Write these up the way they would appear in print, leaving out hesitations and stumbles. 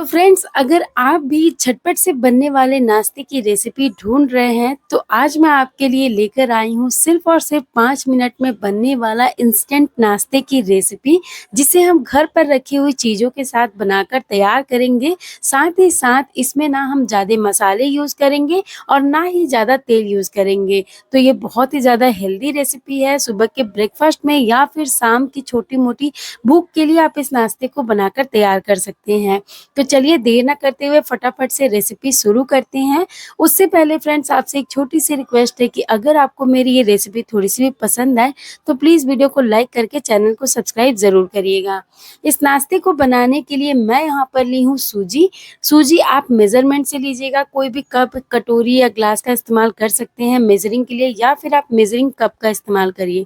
तो फ्रेंड्स, अगर आप भी झटपट से बनने वाले नाश्ते की रेसिपी ढूंढ रहे हैं तो आज मैं आपके लिए लेकर आई हूँ सिर्फ और सिर्फ 5 मिनट में बनने वाला इंस्टेंट नाश्ते की रेसिपी, जिसे हम घर पर रखी हुई चीज़ों के साथ बनाकर तैयार करेंगे। साथ ही साथ इसमें ना हम ज़्यादा मसाले यूज़ करेंगे और ना ही ज़्यादा तेल यूज़ करेंगे। तो ये बहुत ही ज़्यादा हेल्दी रेसिपी है। सुबह के ब्रेकफास्ट में या फिर शाम की छोटी मोटी भूख के लिए आप इस नाश्ते को बनाकर तैयार कर सकते हैं। तो चलिए देर ना करते हुए फटाफट से रेसिपी शुरू करते हैं। उससे पहले फ्रेंड्स, आपसे एक छोटी-सी रिक्वेस्ट है कि अगर आपको मेरी ये रेसिपी थोड़ी-सी भी पसंद आए तो प्लीज़ वीडियो को लाइक करके चैनल को सब्सक्राइब ज़रूर करिएगा। इस नाश्ते को बनाने के लिए मैं यहाँ पर ली हूँ सूजी। सूजी आप मेज़रमेंट से लीजिएगा, कोई भी कप, कटोरी या ग्लास का इस्तेमाल कर सकते हैं मेज़रिंग के लिए, या फिर आप मेज़रिंग कप का इस्तेमाल करिए।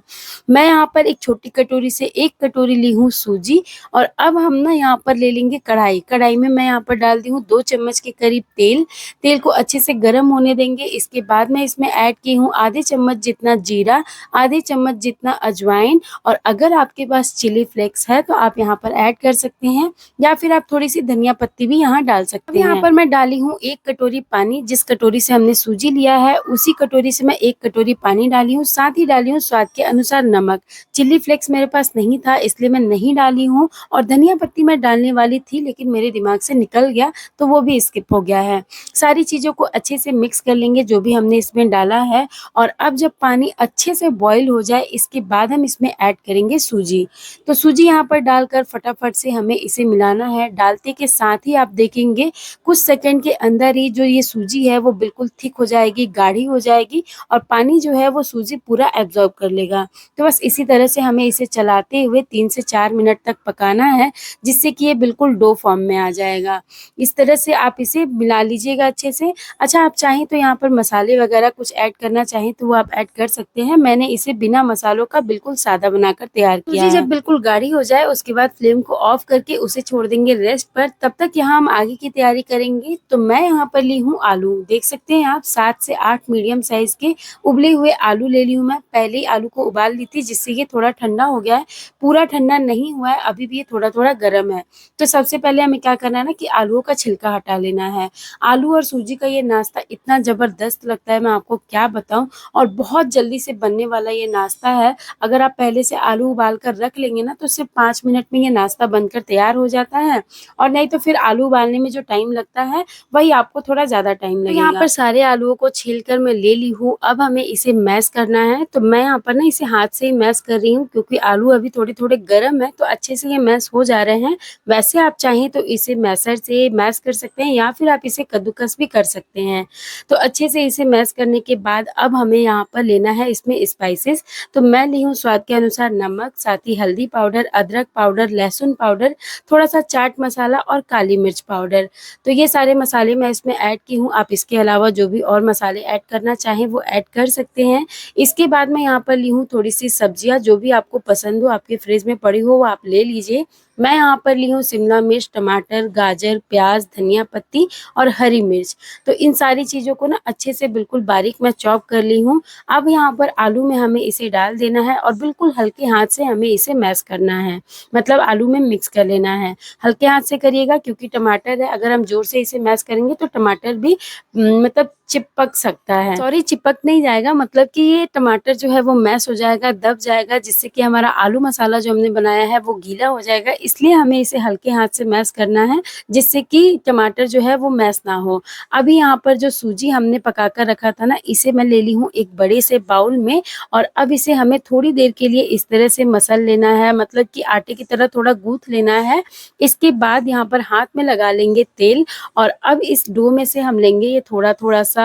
मैं यहाँ पर एक छोटी कटोरी से 1 कटोरी ली हूँ सूजी। और अब हम ना यहाँ पर ले लेंगे कढ़ाई। कढ़ाई में मैं यहाँ पर डाल दी हूँ 2 चम्मच के करीब तेल। तेल को अच्छे से गरम होने देंगे। इसके बाद मैं इसमें ऐड की हूँ आधे चम्मच जितना जीरा, आधे चम्मच जितना अजवाइन, और अगर आपके पास चिली फ्लेक्स है तो आप यहाँ पर ऐड कर सकते हैं, या फिर आप थोड़ी-सी धनिया पत्ती भी यहाँ डाल सकते हैं। यहाँ पर मैं डाली हूँ 1 कटोरी पानी। जिस कटोरी से हमने सूजी लिया है उसी कटोरी से मैं 1 कटोरी पानी डाली हूँ। साथ ही डाली हूँ स्वाद के अनुसार नमक। चिली फ्लेक्स मेरे पास नहीं था इसलिए मैं नहीं डाली हूँ, और धनिया पत्ती मैं डालने वाली थी लेकिन मेरे दिमाग से निकल गया तो वो भी स्किप हो गया है। सारी चीज़ों को अच्छे से मिक्स कर लेंगे जो भी हमने इसमें डाला है। और अब जब पानी अच्छे से बॉयल हो जाए इसके बाद हम इसमें ऐड करेंगे सूजी। तो सूजी यहाँ पर डालकर फटाफट से हमें इसे मिलाना है। डालते के साथ ही आप देखेंगे कुछ सेकंड के अंदर ही जो ये सूजी है वो बिल्कुल थिक हो जाएगी, गाढ़ी हो जाएगी, और पानी जो है वो सूजी पूरा एब्ज़ॉर्ब कर लेगा। तो बस इसी तरह से हमें इसे चलाते हुए 3 से 4 मिनट तक पकाना है, जिससे कि ये बिल्कुल डो फॉर्म में आ जाएगा। इस तरह से आप इसे मिला लीजिएगा अच्छे से। अच्छा, आप चाहें तो यहाँ पर मसाले वगैरह कुछ ऐड करना चाहें तो वो आप ऐड कर सकते हैं। मैंने इसे बिना मसालों का बिल्कुल सादा बनाकर तैयार किया है। जब बिल्कुल गाढ़ी हो जाए उसके बाद फ्लेम को ऑफ करके उसे छोड़ देंगे रेस्ट पर। तब तक यहाँ हम आगे की तैयारी करेंगे। तो मैं यहाँ पर ली हूँ आलू। देख सकते हैं आप 7 से 8 मीडियम साइज़ के उबले हुए आलू ले ली हूँ मैं। पहले ही आलू को उबाल ली थी जिससे ये थोड़ा ठंडा हो गया है। पूरा ठंडा नहीं हुआ है, अभी भी ये थोड़ा-थोड़ा गर्म है। तो सबसे पहले हमें क्या करना है ना कि आलूओं का छिलका हटा लेना है। आलू और सूजी का ये नाश्ता इतना ज़बरदस्त लगता है, मैं आपको क्या बताऊँ, और बहुत जल्दी से बनने वाला ये नाश्ता है। अगर आप पहले से आलू उबाल कर रख लेंगे ना तो सिर्फ़ 5 मिनट में ये नाश्ता बनकर तैयार हो जाता है, और नहीं तो फिर आलू उबालने में जो टाइम लगता है वही आपको थोड़ा ज़्यादा टाइम लगेगा। तो यहाँ पर सारे आलूओं को छील कर मैं ले ली हूँ। अब हमें इसे मैश करना है। तो मैं यहाँ पर ना इसे हाथ से ही मैश कर रही हूँ क्योंकि आलू अभी थोड़े-थोड़े गर्म है तो अच्छे से ये मैश हो जा रहे हैं। वैसे आप चाहें तो इसे मैशर से मैश कर सकते हैं, या फिर आप इसे कद्दूकस भी कर सकते हैं। तो अच्छे से इसे मैश करने के बाद अब हमें यहाँ पर लेना है इसमें स्पाइसेस। तो मैं ली हूँ स्वाद के अनुसार नमक, साथ ही हल्दी पाउडर, अदरक पाउडर, लहसुन पाउडर, थोड़ा-सा चाट मसाला और काली मिर्च पाउडर। तो ये सारे मसाले मैं इसमें ऐड की हूँ। आप इसके अलावा जो भी और मसाले ऐड करना चाहें वो ऐड कर सकते हैं। इसके बाद मैं यहाँ पर ली हूँ थोड़ी-सी सब्जियाँ, जो भी आपको पसंद हो, आपके फ्रिज में पड़ी हो वो आप ले लीजिए। मैं यहाँ पर ली हूँ शिमला मिर्च, टमाटर, गाजर, प्याज़, धनिया पत्ती और हरी मिर्च। तो इन सारी चीज़ों को ना अच्छे से बिल्कुल बारीक मैं चॉप कर ली हूँ। अब यहाँ पर आलू में हमें इसे डाल देना है और बिल्कुल हल्के हाथ से हमें इसे मैश करना है, मतलब आलू में मिक्स कर लेना है। हल्के हाथ से करिएगा क्योंकि टमाटर है, अगर हम ज़ोर से इसे मैश करेंगे तो टमाटर भी मतलब चिपक सकता है। सॉरी, चिपक नहीं जाएगा, मतलब कि ये टमाटर जो है वो मैश हो जाएगा, दब जाएगा, जिससे कि हमारा आलू मसाला जो हमने बनाया है वो गीला हो जाएगा। इसलिए हमें इसे हल्के हाथ से मैश करना है जिससे कि टमाटर जो है वो मैश ना हो। अभी यहाँ पर जो सूजी हमने पका कर रखा था ना, इसे मैं ले ली हूँ एक बड़े से बाउल में, और अब इसे हमें थोड़ी देर के लिए इस तरह से मसल लेना है, मतलब कि आटे की तरह थोड़ा गूँथ लेना है। इसके बाद यहाँ पर हाथ में लगा लेंगे तेल, और अब इस डो में से हम लेंगे ये थोड़ा-थोड़ा सा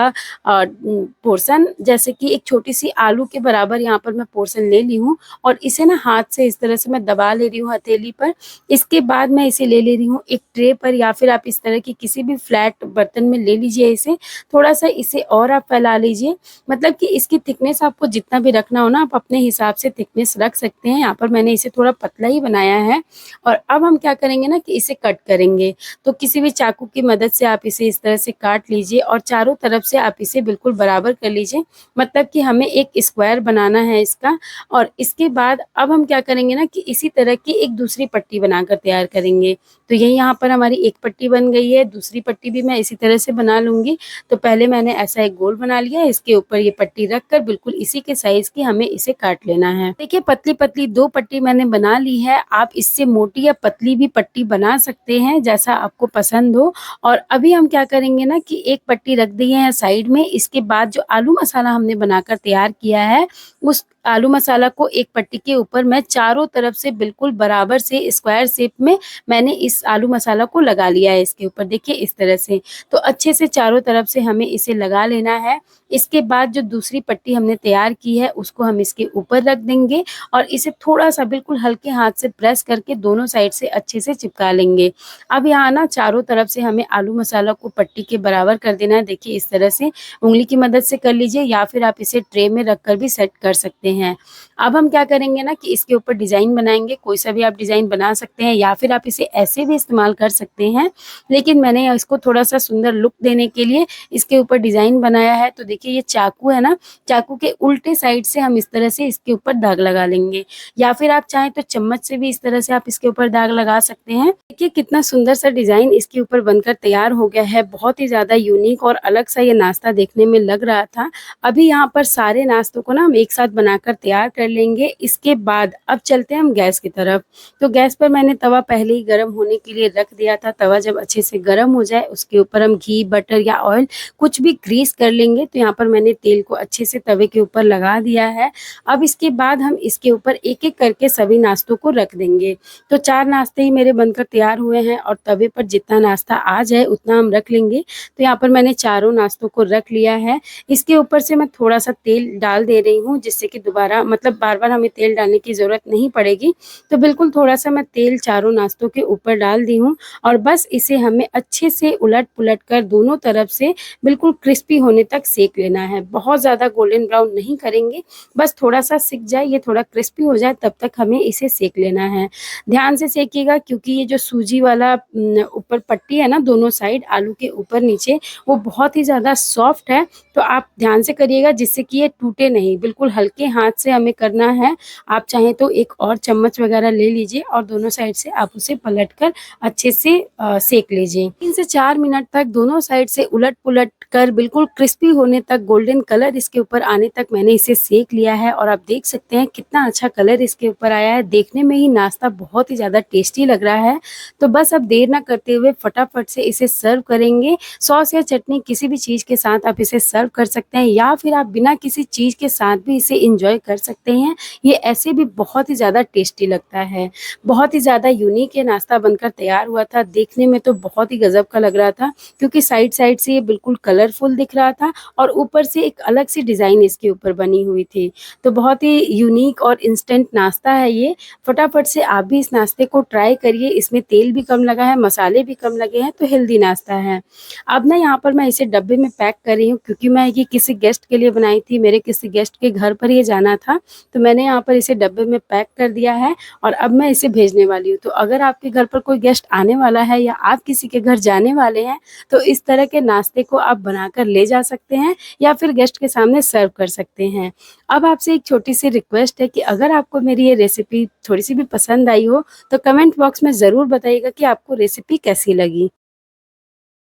पोर्शन, जैसे कि एक छोटी-सी आलू के बराबर यहाँ पर मैं पोर्शन ले ली हूँ, और इसे ना हाथ से इस तरह से मैं दबा ले रही हूँ हथेली पर। इसके बाद मैं इसे ले रही हूँ एक ट्रे पर, या फिर आप इस तरह की किसी भी फ्लैट बर्तन में ले लीजिए इसे। थोड़ा-सा इसे और आप फैला लीजिए, मतलब कि इसकी थिकनेस आपको जितना भी रखना हो ना आप अपने हिसाब से थिकनेस रख सकते हैं। यहाँ पर मैंने इसे थोड़ा पतला ही बनाया है, और अब हम क्या करेंगे ना कि इसे कट करेंगे। तो किसी भी चाकू की मदद से आप इसे इस तरह से काट लीजिए, और चारों तरफ से आप इसे बिल्कुल बराबर कर लीजिए, मतलब कि हमें एक स्क्वायर बनाना है इसका। और इसके बाद अब हम क्या करेंगे ना कि इसी तरह की एक दूसरी पट्टी बनाकर तैयार करेंगे। तो ये यहाँ पर हमारी एक पट्टी बन गई है, दूसरी पट्टी भी मैं इसी तरह से बना लूँगी। तो पहले मैंने ऐसा एक गोल बना लिया, इसके ऊपर ये पट्टी रखकर बिल्कुल इसी के साइज़ की हमें इसे काट लेना है। देखिए पतली-पतली 2 पट्टी मैंने बना ली है, आप इससे मोटी या पतली भी पट्टी बना सकते हैं, जैसा आपको पसंद हो। और अभी हम क्या करेंगे ना कि एक पट्टी रख दी है साइड में, इसके बाद जो आलू मसाला हमने बनाकर तैयार किया है, उस आलू मसाला को एक पट्टी के ऊपर मैं चारों तरफ से बिल्कुल बराबर से स्क्वायर शेप में मैंने इस आलू मसाला को लगा लिया है इसके ऊपर, देखिए इस तरह से। तो अच्छे से चारों तरफ से हमें इसे लगा लेना है। इसके बाद जो दूसरी पट्टी हमने तैयार की है उसको हम इसके ऊपर रख देंगे और इसे थोड़ा-सा बिल्कुल हल्के हाथ से प्रेस करके दोनों साइड से अच्छे से चिपका लेंगे। अब यहाँ ना चारों तरफ से हमें आलू मसाला को पट्टी के बराबर कर देना है, देखिए इस तरह से उँगली की मदद से कर लीजिए या फिर आप इसे ट्रे में रख कर भी सेट कर सकते हैं। अब हम क्या करेंगे ना कि इसके ऊपर डिज़ाइन बनाएँगे, कोई सा भी आप डिज़ाइन बना सकते हैं या फिर आप इसे ऐसे भी इस्तेमाल कर सकते हैं। लेकिन मैंने इसको थोड़ा-सा सुंदर लुक देने के लिए इसके ऊपर डिज़ाइन बनाया है। तो देखिए ये चाकू है ना, चाकू के उल्टे साइड से हम इस तरह से इसके ऊपर दाग लगा लेंगे या फिर आप चाहें तो चम्मच से भी इस तरह से आप इसके ऊपर दाग लगा सकते हैं। देखिए कितना सुंदर सा डिज़ाइन इसके ऊपर बनकर तैयार हो गया है, बहुत ही ज़्यादा यूनिक और अलग सा ये नाश्ता देखने में लग रहा था। अभी यहाँ पर सारे नाश्तों को ना हम एक साथ बनाकर तैयार कर लेंगे। इसके बाद अब चलते हैं हम गैस की तरफ। तो गैस पर मैंने तवा पहले ही गरम होने के लिए रख दिया था। तवा जब अच्छे से गरम हो जाए उसके ऊपर हम घी, बटर या ऑयल कुछ भी ग्रीस कर लेंगे। तो यहाँ पर मैंने तेल को अच्छे से तवे के ऊपर लगा दिया है। अब इसके बाद हम इसके ऊपर एक-एक करके सभी नाश्तों को रख देंगे। तो 4 नाश्ते ही मेरे बनकर तैयार हुए हैं और तवे पर जितना नाश्ता आ जाए उतना हम रख लेंगे। तो यहाँ पर मैंने चारों नाश्तों को रख लिया है। इसके ऊपर से मैं थोड़ा-सा तेल डाल दे रही हूँ जिससे कि दोबारा मतलब बार-बार हमें तेल डालने की ज़रूरत नहीं पड़ेगी। तो बिल्कुल थोड़ा-सा मैं तेल चारों नाश्तों के ऊपर डाल दी हूँ और बस इसे हमें अच्छे से उलट-पुलट कर दोनों तरफ से बिल्कुल क्रिस्पी होने तक सेक लेना है। बहुत ज़्यादा गोल्डन ब्राउन नहीं करेंगे, बस थोड़ा-सा सिक जाए, ये थोड़ा क्रिस्पी हो जाए तब तक हमें इसे सेक लेना है। ध्यान से सेकिएगा क्योंकि ये जो सूजी वाला ऊपर पट्टी है ना दोनों साइड आलू के ऊपर नीचे, वो बहुत ही ज़्यादा सॉफ्ट है। तो आप ध्यान से करिएगा जिससे कि ये टूटे नहीं, बिल्कुल हल्के हाथ से हमें करना है। आप चाहें तो एक और चम्मच वगैरह ले लीजिए और दोनों साइड से आप उसे पलटकर अच्छे से सेक लीजिए। 3 से 4 मिनट तक दोनों साइड से उलट-पुलट कर बिल्कुल क्रिस्पी होने तक, गोल्डन कलर इसके ऊपर आने तक मैंने इसे सेक लिया है और आप देख सकते हैं कितना अच्छा कलर इसके ऊपर आया है। देखने में ही नाश्ता बहुत ही ज़्यादा टेस्टी लग रहा है। तो बस अब देर ना करते हुए फटाफट से इसे सर्व करेंगे। सॉस या चटनी किसी भी चीज़ के साथ आप इसे सर्व कर सकते हैं या फिर आप बिना किसी चीज़ के साथ भी इसे एन्जॉय कर सकते हैं। ये ऐसे भी बहुत ही ज़्यादा टेस्टी लगता है। बहुत ही ज़्यादा यूनिक ये नाश्ता बनकर तैयार हुआ था। देखने में तो बहुत ही गज़ब का लग रहा था क्योंकि साइड-साइड से ये बिल्कुल कलरफुल दिख रहा था और ऊपर से एक अलग सी डिज़ाइन इसके ऊपर बनी हुई थी। तो बहुत ही यूनिक और इंस्टेंट नाश्ता है ये। फटाफट से आप भी इस नाश्ते को ट्राई करिए। इसमें तेल भी कम लगा है, मसाले भी कम लगे हैं, तो हेल्दी नाश्ता है। अब ना यहाँ पर मैं इसे डब्बे में पैक कर रही हूँ क्योंकि मैं ये किसी गेस्ट के लिए बनाई थी, मेरे किसी गेस्ट के घर पर ये जाना था। तो मैंने यहाँ पर इसे डब्बे में पैक कर दिया है और अब मैं इसे भेजने वाली हूँ। तो अगर आपके घर पर कोई गेस्ट आने वाला है या आप किसी के घर जाने वाले हैं, तो इस तरह के नाश्ते को आप बनाकर ले जा सकते हैं या फिर गेस्ट के सामने सर्व कर सकते हैं। अब आपसे एक छोटी-सी रिक्वेस्ट है कि अगर आपको मेरी ये रेसिपी थोड़ी-सी भी पसंद आई हो, तो कमेंट बॉक्स में ज़रूर बताइएगा कि आपको रेसिपी कैसी लगी।